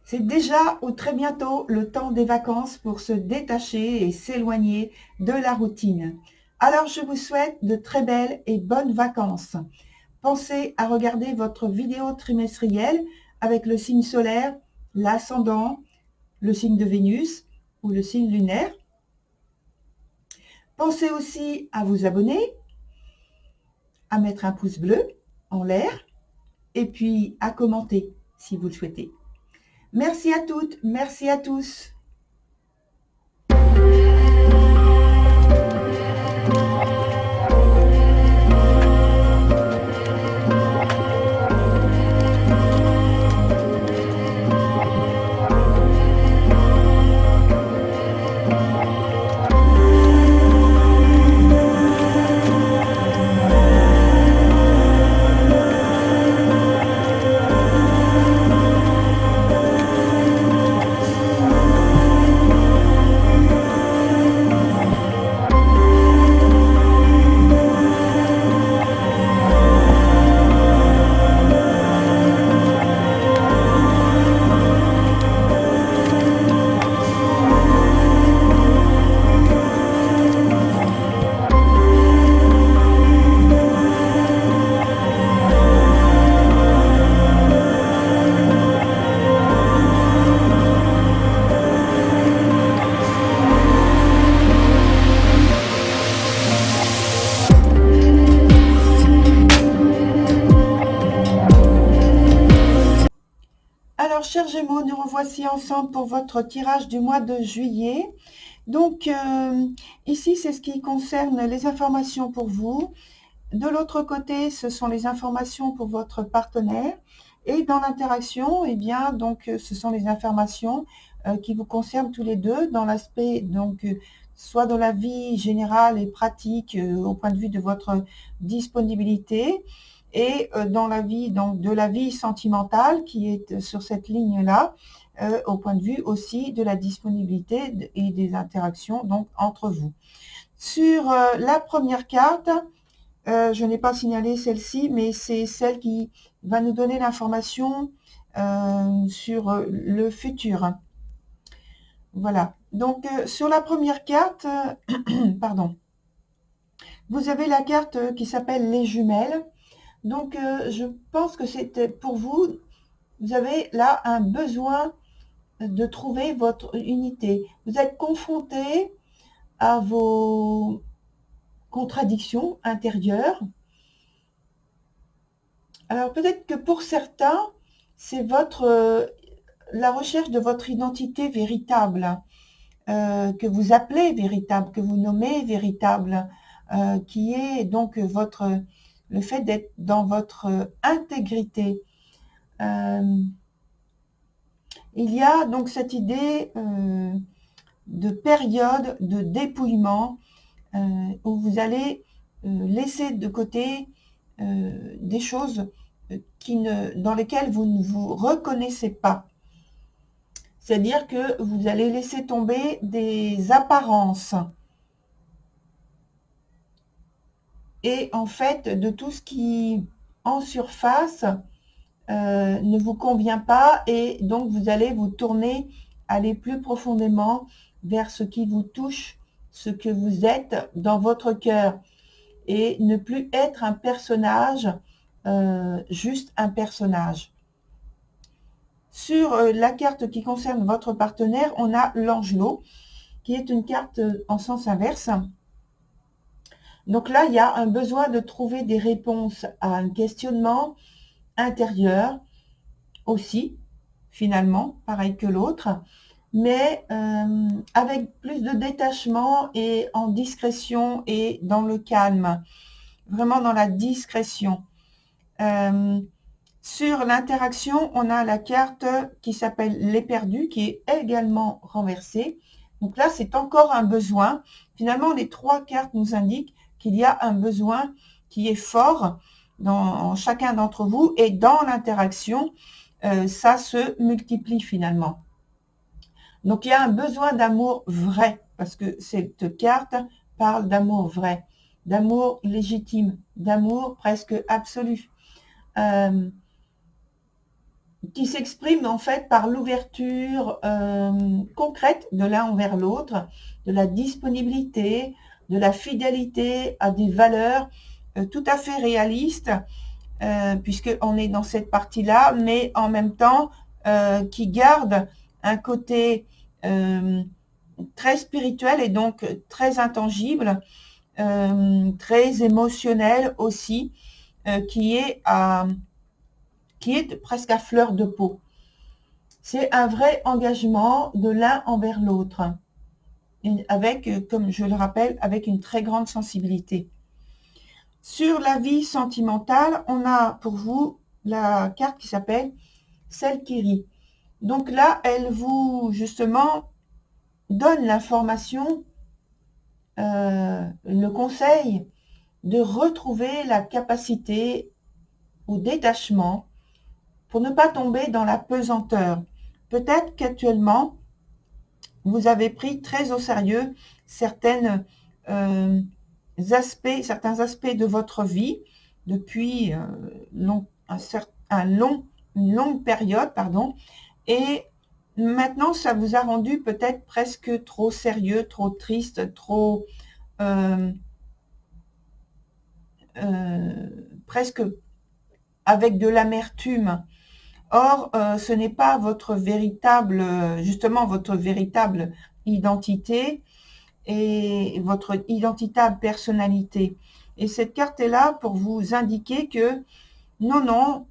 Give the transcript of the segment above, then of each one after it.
C'est déjà ou très bientôt le temps des vacances pour se détacher et s'éloigner de la routine. Alors je vous souhaite de très belles et bonnes vacances. Pensez à regarder votre vidéo trimestrielle avec le signe solaire, l'ascendant, le signe de Vénus ou le signe lunaire. Pensez aussi à vous abonner, à mettre un pouce bleu en l'air et puis à commenter si vous le souhaitez. Merci à toutes, merci à tous. Alors, chers Gémeaux, nous revoici ensemble pour votre tirage du mois de juillet. Donc, ici, c'est ce qui concerne les informations pour vous. De l'autre côté, ce sont les informations pour votre partenaire. Et dans l'interaction, eh bien, donc, ce sont les informations qui vous concernent tous les deux dans l'aspect, donc, soit dans la vie générale et pratique au point de vue de votre disponibilité, et dans la vie, donc, de la vie sentimentale qui est sur cette ligne-là, au point de vue aussi de la disponibilité et des interactions donc entre vous. Sur la première carte, je n'ai pas signalé celle-ci, mais c'est celle qui va nous donner l'information sur le futur. Voilà. Donc, sur la première carte, pardon, vous avez la carte qui s'appelle les jumelles. Donc, je pense que c'était pour vous, vous avez là un besoin de trouver votre unité. Vous êtes confronté à vos contradictions intérieures. Alors, peut-être que pour certains, c'est la recherche de votre identité véritable, que vous appelez véritable, que vous nommez véritable, qui est donc le fait d'être dans votre intégrité. Il y a donc cette idée de période de dépouillement où vous allez laisser de côté des choses dans lesquelles vous ne vous reconnaissez pas. C'est-à-dire que vous allez laisser tomber des apparences et en fait de tout ce qui en surface ne vous convient pas, et donc vous allez vous tourner, aller plus profondément vers ce qui vous touche, ce que vous êtes dans votre cœur, et ne plus être un personnage, juste un personnage. Sur la carte qui concerne votre partenaire, on a l'Angelot, qui est une carte en sens inverse. Donc là, il y a un besoin de trouver des réponses à un questionnement intérieur aussi, finalement, pareil que l'autre, mais avec plus de détachement et en discrétion et dans le calme, vraiment dans la discrétion. Sur l'interaction, on a la carte qui s'appelle les perdus, qui est également renversée. Donc là, c'est encore un besoin. Finalement, les trois cartes nous indiquent qu'il y a un besoin qui est fort dans chacun d'entre vous, et dans l'interaction, ça se multiplie finalement. Donc, il y a un besoin d'amour vrai, parce que cette carte parle d'amour vrai, d'amour légitime, d'amour presque absolu. qui s'exprime en fait par l'ouverture concrète de l'un envers l'autre, de la disponibilité, de la fidélité à des valeurs tout à fait réalistes, puisqu'on est dans cette partie-là, mais en même temps qui garde un côté très spirituel et donc très intangible, très émotionnel aussi, qui est presque à fleur de peau. C'est un vrai engagement de l'un envers l'autre, avec, comme je le rappelle, avec une très grande sensibilité. Sur la vie sentimentale, on a pour vous la carte qui s'appelle Celle qui rit. Donc là, elle vous, justement, donne l'information, le conseil de retrouver la capacité au détachement pour ne pas tomber dans la pesanteur. Peut-être qu'actuellement, vous avez pris très au sérieux certains aspects de votre vie depuis une longue période, et maintenant ça vous a rendu peut-être presque trop sérieux, trop triste, trop presque avec de l'amertume. Or, ce n'est pas justement votre véritable identité et votre identitable personnalité. Et cette carte est là pour vous indiquer que non,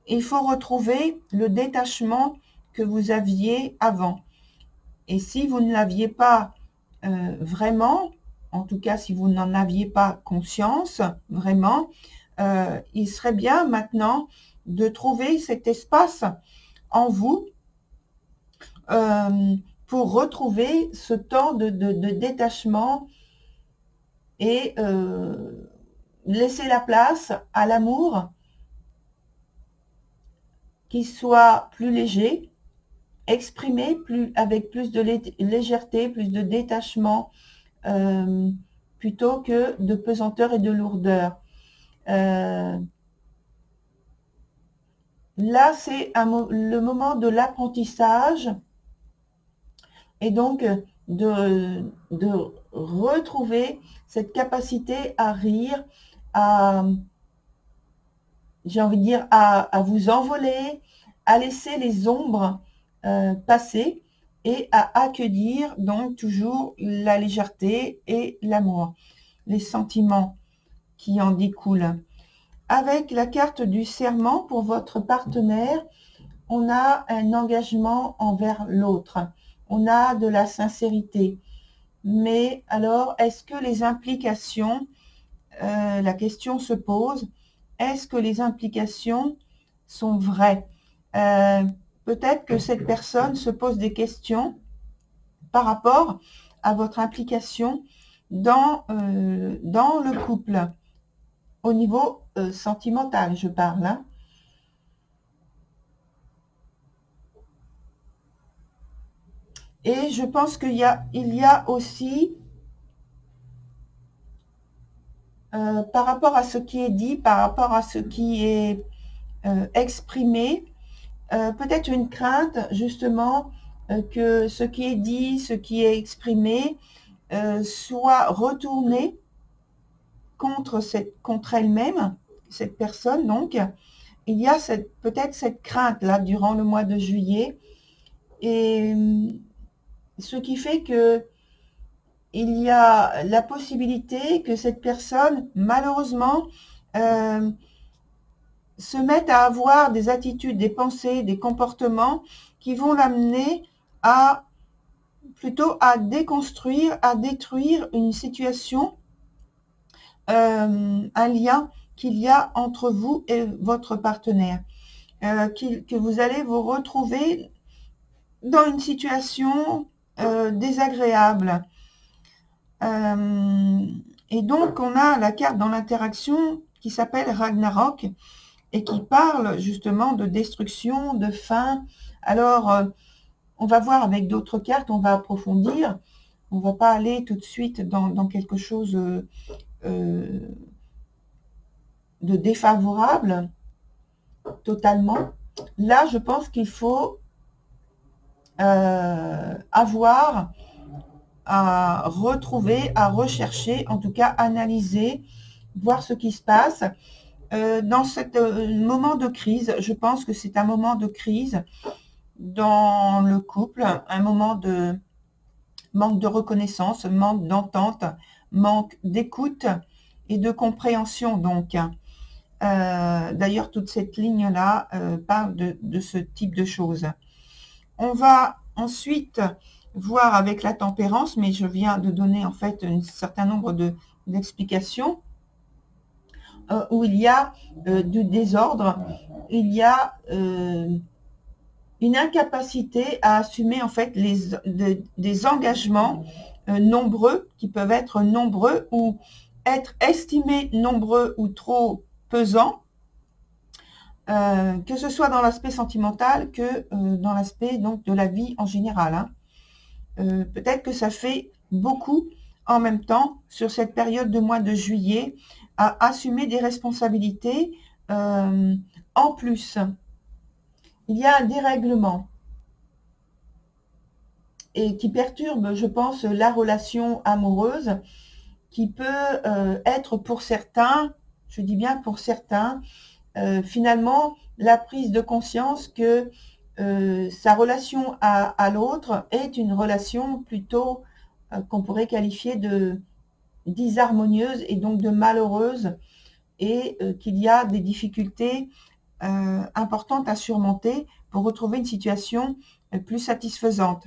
il faut retrouver le détachement que vous aviez avant. Et si vous ne l'aviez pas vraiment, en tout cas si vous n'en aviez pas conscience vraiment, il serait bien maintenant de trouver cet espace en vous pour retrouver ce temps de détachement et laisser la place à l'amour qui soit plus léger, exprimé avec plus de légèreté, plus de détachement, plutôt que de pesanteur et de lourdeur. Là, c'est le moment de l'apprentissage et donc de retrouver cette capacité à rire, j'ai envie de dire, à vous envoler, à laisser les ombres passer et à accueillir donc toujours la légèreté et l'amour, les sentiments qui en découlent. Avec la carte du serment pour votre partenaire, on a un engagement envers l'autre, on a de la sincérité. Mais alors, est-ce que les implications, la question se pose, est-ce que les implications sont vraies? Peut-être que cette personne se pose des questions par rapport à votre implication dans le couple, au niveau sentimental, je parle. Hein. Et je pense qu'il y a aussi, par rapport à ce qui est dit, par rapport à ce qui est exprimé, peut-être une crainte justement que ce qui est dit, ce qui est exprimé, soit retourné contre elle-même, cette personne. Donc, il y a peut-être cette crainte-là durant le mois de juillet, et ce qui fait que il y a la possibilité que cette personne, malheureusement, se mette à avoir des attitudes, des pensées, des comportements qui vont l'amener plutôt à déconstruire, à détruire une situation, un lien qu'il y a entre vous et votre partenaire, que vous allez vous retrouver dans une situation désagréable. Et donc, on a la carte dans l'interaction qui s'appelle Ragnarok et qui parle justement de destruction, de fin. Alors, on va voir avec d'autres cartes, on va approfondir. On ne va pas aller tout de suite dans quelque chose de défavorable. totalement. Là, je pense qu'il faut avoir à retrouver, à rechercher, en tout cas analyser, voir ce qui se passe. Dans ce moment de crise, je pense que c'est un moment de crise dans le couple, un moment de manque de reconnaissance, manque d'entente, manque d'écoute et de compréhension. Donc, d'ailleurs, toute cette ligne-là parle de ce type de choses. On va ensuite voir avec la tempérance, mais je viens de donner en fait un certain nombre d'explications où il y a du désordre, il y a une incapacité à assumer en fait des engagements nombreux, qui peuvent être nombreux ou être estimés nombreux ou trop pesants, que ce soit dans l'aspect sentimental que dans l'aspect donc de la vie en général. Hein. Peut-être que ça fait beaucoup en même temps sur cette période de mois de juillet à assumer des responsabilités en plus. Il y a un dérèglement et qui perturbe, je pense, la relation amoureuse, qui peut être pour certains, je dis bien pour certains, finalement la prise de conscience que sa relation à l'autre est une relation plutôt qu'on pourrait qualifier de disharmonieuse et donc de malheureuse, et qu'il y a des difficultés importantes à surmonter pour retrouver une situation plus satisfaisante.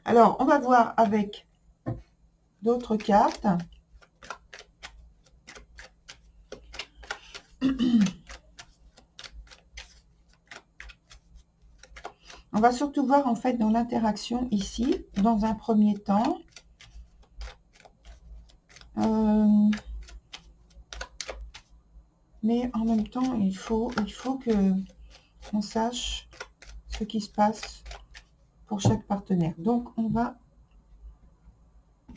Alors, on va voir avec d'autres cartes. On va surtout voir en fait dans l'interaction ici, dans un premier temps. Mais en même temps, il faut que on sache ce qui se passe pour chaque partenaire. Donc, on va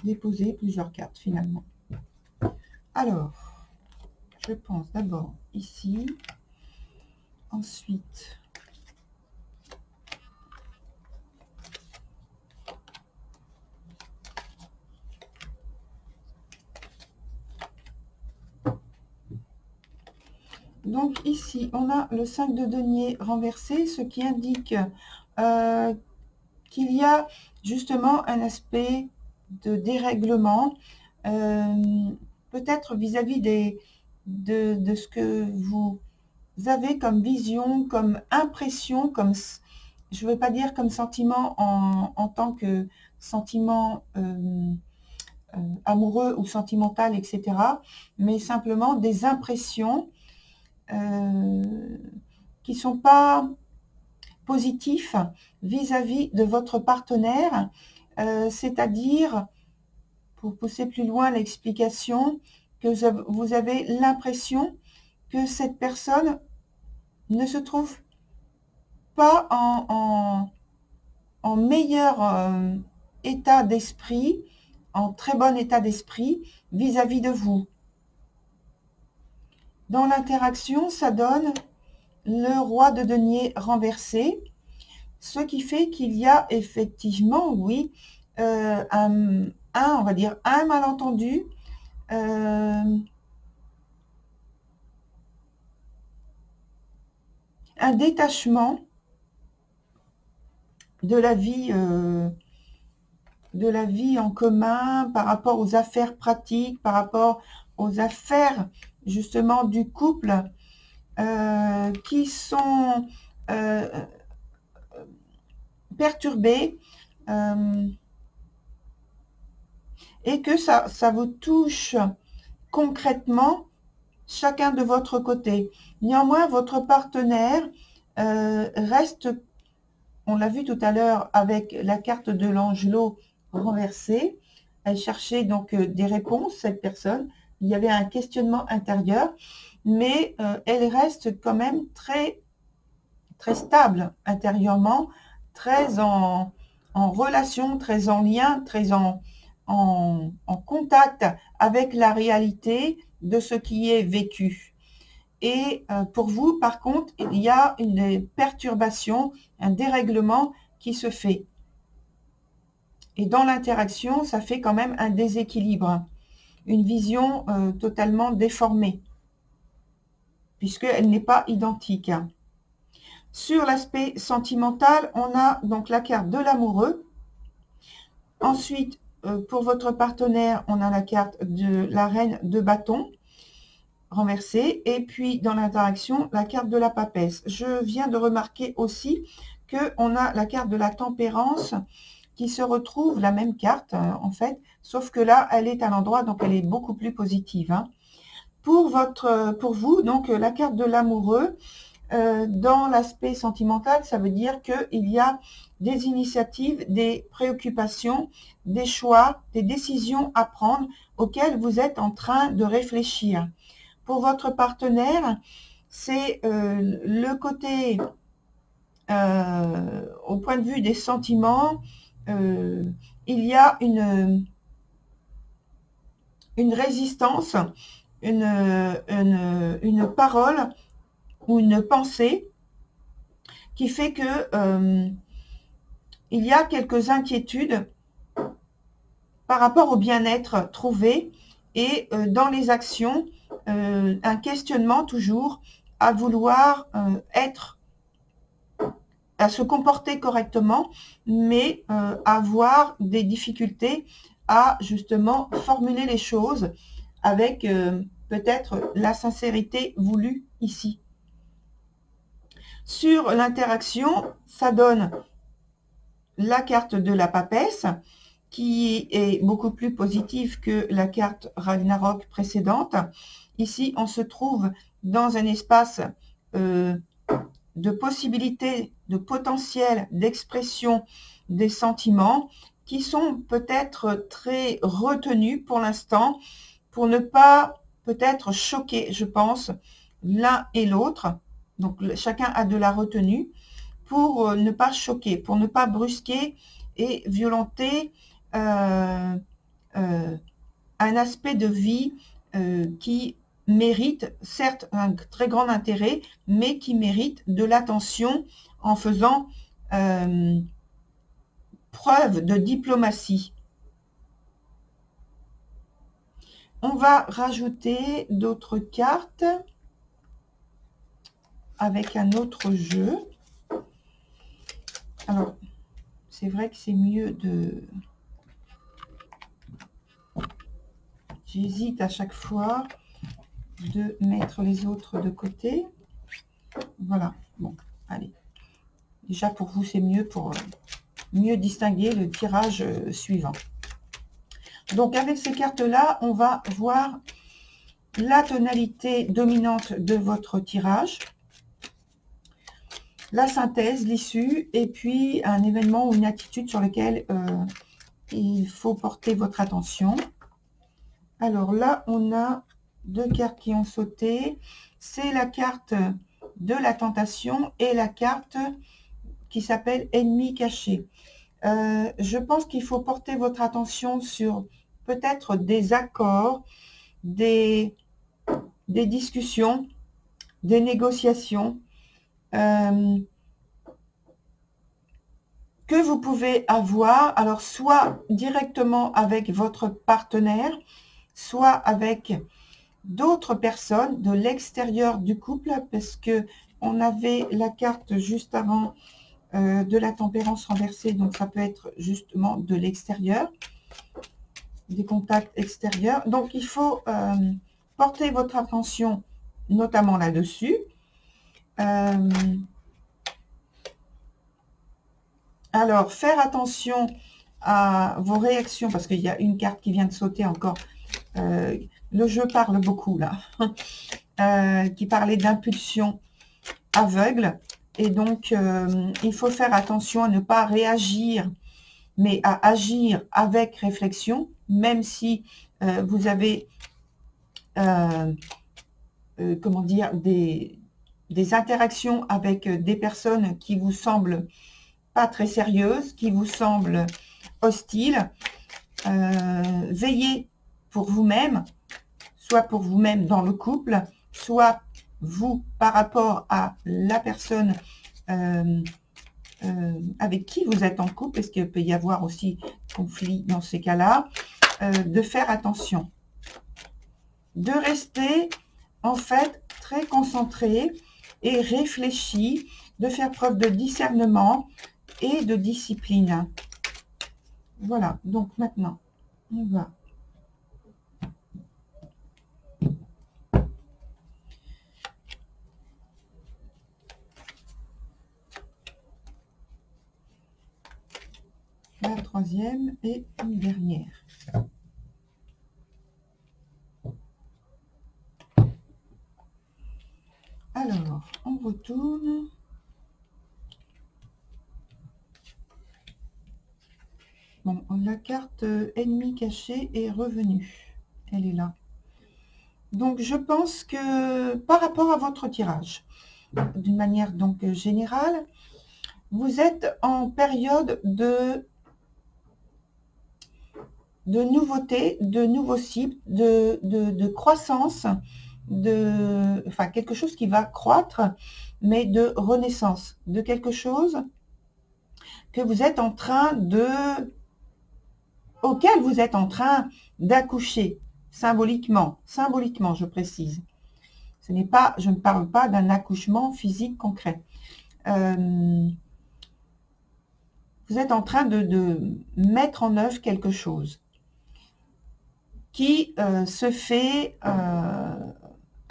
déposer plusieurs cartes finalement. Alors, je pense d'abord ici, ensuite donc ici, on a le 5 de denier renversé, ce qui indique qu'il y a justement un aspect de dérèglement, peut-être vis-à-vis de ce que vous avez comme vision, comme impression, comme, je ne veux pas dire comme sentiment en tant que sentiment amoureux ou sentimental, etc., mais simplement des impressions qui ne sont pas positifs vis-à-vis de votre partenaire, c'est-à-dire, pour pousser plus loin l'explication, que vous avez l'impression que cette personne ne se trouve pas en meilleur état d'esprit, en très bon état d'esprit vis-à-vis de vous. Dans l'interaction, ça donne le roi de denier renversé, ce qui fait qu'il y a effectivement, oui, on va dire un malentendu, un détachement de la vie en commun par rapport aux affaires pratiques, par rapport aux affaires justement du couple, qui sont perturbées, et que ça vous touche concrètement chacun de votre côté. Néanmoins, votre partenaire reste, on l'a vu tout à l'heure avec la carte de l'Angelot renversée, elle cherchait donc des réponses, cette personne, il y avait un questionnement intérieur, mais elle reste quand même très, très stable intérieurement, très en relation, très en lien, très en contact avec la réalité de ce qui est vécu. Et pour vous, par contre, il y a une perturbation, un dérèglement qui se fait. Et dans l'interaction, ça fait quand même un déséquilibre, une vision totalement déformée, puisqu'elle n'est pas identique. Sur l'aspect sentimental, on a donc la carte de l'amoureux. Ensuite, pour votre partenaire, on a la carte de la reine de bâton renversée. Et puis, dans l'interaction, la carte de la papesse. Je viens de remarquer aussi qu'on a la carte de la tempérance qui se retrouve, la même carte en fait, sauf que là, elle est à l'endroit, donc elle est beaucoup plus positive. Hein. Pour vous, donc la carte de l'amoureux, dans l'aspect sentimental, ça veut dire qu'il y a des initiatives, des préoccupations, des choix, des décisions à prendre auxquelles vous êtes en train de réfléchir. Pour votre partenaire, c'est le côté, au point de vue des sentiments, il y a une résistance, une parole ou une pensée qui fait que il y a quelques inquiétudes par rapport au bien-être trouvé et dans les actions, un questionnement toujours à vouloir à se comporter correctement, mais avoir des difficultés à justement formuler les choses avec peut-être la sincérité voulue ici. Sur l'interaction, ça donne la carte de la papesse, qui est beaucoup plus positive que la carte Ragnarok précédente. Ici, on se trouve dans un espace de possibilités, de potentiel d'expression des sentiments qui sont peut-être très retenus pour l'instant, pour ne pas peut-être choquer, je pense, l'un et l'autre. Donc, chacun a de la retenue pour ne pas choquer, pour ne pas brusquer et violenter un aspect de vie qui mérite certes un très grand intérêt, mais qui mérite de l'attention en faisant preuve de diplomatie. On va rajouter d'autres cartes avec un autre jeu. Alors, c'est vrai que c'est mieux de... J'hésite à chaque fois de mettre les autres de côté. Voilà, bon, allez. Déjà pour vous, c'est mieux pour mieux distinguer le tirage suivant. Donc avec ces cartes-là, on va voir la tonalité dominante de votre tirage, la synthèse, l'issue, et puis un événement ou une attitude sur lequel il faut porter votre attention. Alors là, on a deux cartes qui ont sauté. C'est la carte de la tentation et la carte qui s'appelle ennemi caché. Je pense qu'il faut porter votre attention sur peut-être des accords, des discussions, des négociations que vous pouvez avoir, alors soit directement avec votre partenaire, soit avec d'autres personnes de l'extérieur du couple, parce que on avait la carte juste avant de la tempérance renversée, donc ça peut être justement de l'extérieur, des contacts extérieurs. Donc il faut porter votre attention notamment là-dessus. Alors, faire attention à vos réactions, parce qu'il y a une carte qui vient de sauter encore. Le jeu parle beaucoup là, qui parlait d'impulsion aveugle. Et donc, il faut faire attention à ne pas réagir, mais à agir avec réflexion, même si vous avez, comment dire, des interactions avec des personnes qui vous semblent pas très sérieuses, qui vous semblent hostiles. Veillez pour vous-même, soit pour vous-même dans le couple, soit vous, par rapport à la personne avec qui vous êtes en couple, parce qu'il peut y avoir aussi conflit dans ces cas-là, de faire attention, de rester en fait très concentré et réfléchi, de faire preuve de discernement et de discipline. Voilà, donc maintenant, on va la troisième et une dernière. Alors, on retourne. Bon, la carte ennemi caché est revenue. Elle est là. Donc, je pense que par rapport à votre tirage, d'une manière donc générale, vous êtes en période de nouveautés, de nouveaux cibles, de croissance, enfin quelque chose qui va croître, mais de renaissance, de quelque chose que vous êtes en train auquel vous êtes en train d'accoucher, symboliquement, je précise. Je ne parle pas d'un accouchement physique concret. Vous êtes en train de mettre en œuvre quelque chose qui se fait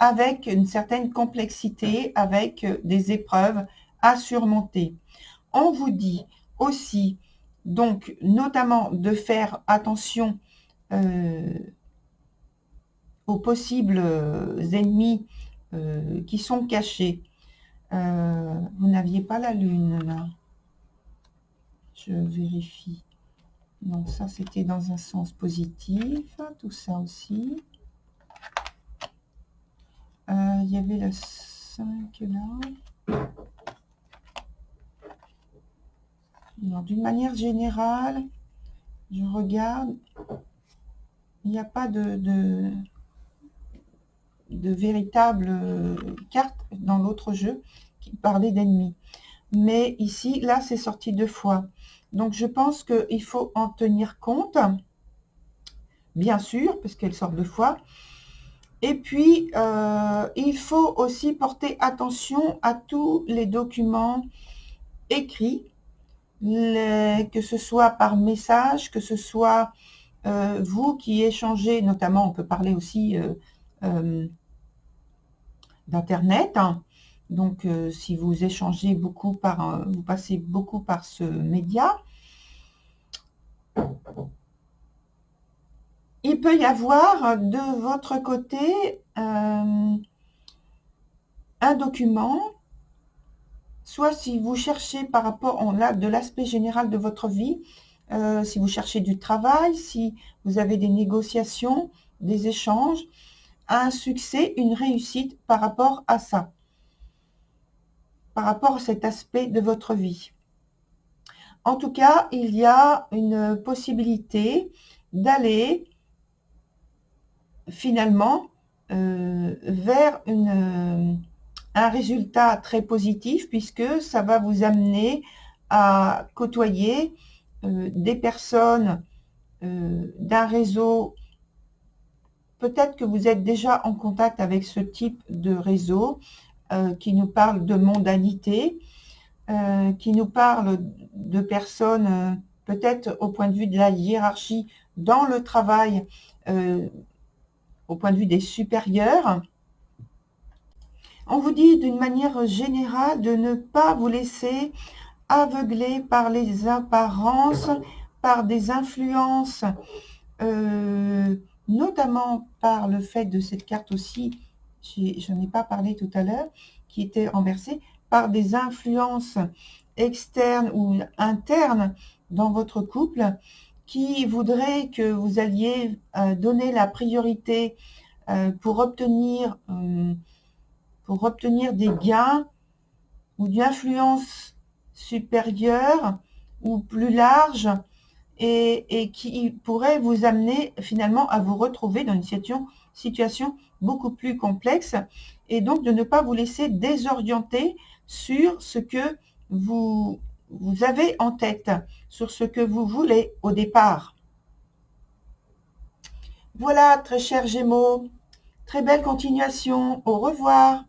avec une certaine complexité, avec des épreuves à surmonter. On vous dit aussi, donc, notamment de faire attention aux possibles ennemis qui sont cachés. Vous n'aviez pas la lune, là. Je vérifie. Non, ça, c'était dans un sens positif. Tout ça aussi. Il y avait la 5 là. D'une manière générale, je regarde, il n'y a pas de véritable carte dans l'autre jeu qui parlait d'ennemis. Mais ici, là, c'est sorti 2 fois. Donc, je pense qu'il faut en tenir compte, bien sûr, parce qu'elle sort 2 fois. Et puis, il faut aussi porter attention à tous les documents écrits, que ce soit par message, que ce soit vous qui échangez, notamment on peut parler aussi d'internet, hein. Donc si vous échangez beaucoup vous passez beaucoup par ce média, il peut y avoir de votre côté un document, soit si vous cherchez par rapport de l'aspect général de votre vie, si vous cherchez du travail, si vous avez des négociations, des échanges, un succès, une réussite par rapport à ça, par rapport à cet aspect de votre vie. En tout cas, il y a une possibilité d'aller finalement vers un résultat très positif, puisque ça va vous amener à côtoyer des personnes d'un réseau. Peut-être que vous êtes déjà en contact avec ce type de réseau qui nous parle de mondanité, qui nous parle de personnes peut-être au point de vue de la hiérarchie dans le travail, au point de vue des supérieurs. On vous dit d'une manière générale de ne pas vous laisser aveugler par les apparences, par des influences, notamment par le fait de cette carte aussi, je n'en ai pas parlé tout à l'heure, qui était renversée, par des influences externes ou internes dans votre couple qui voudraient que vous alliez donner la priorité pour obtenir des gains ou d'une influence supérieure ou plus large et qui pourrait vous amener finalement à vous retrouver dans une situation situation beaucoup plus complexe et donc de ne pas vous laisser désorienter sur ce que vous avez en tête, sur ce que vous voulez au départ. Voilà, très chers Gémeaux, très belle continuation, au revoir.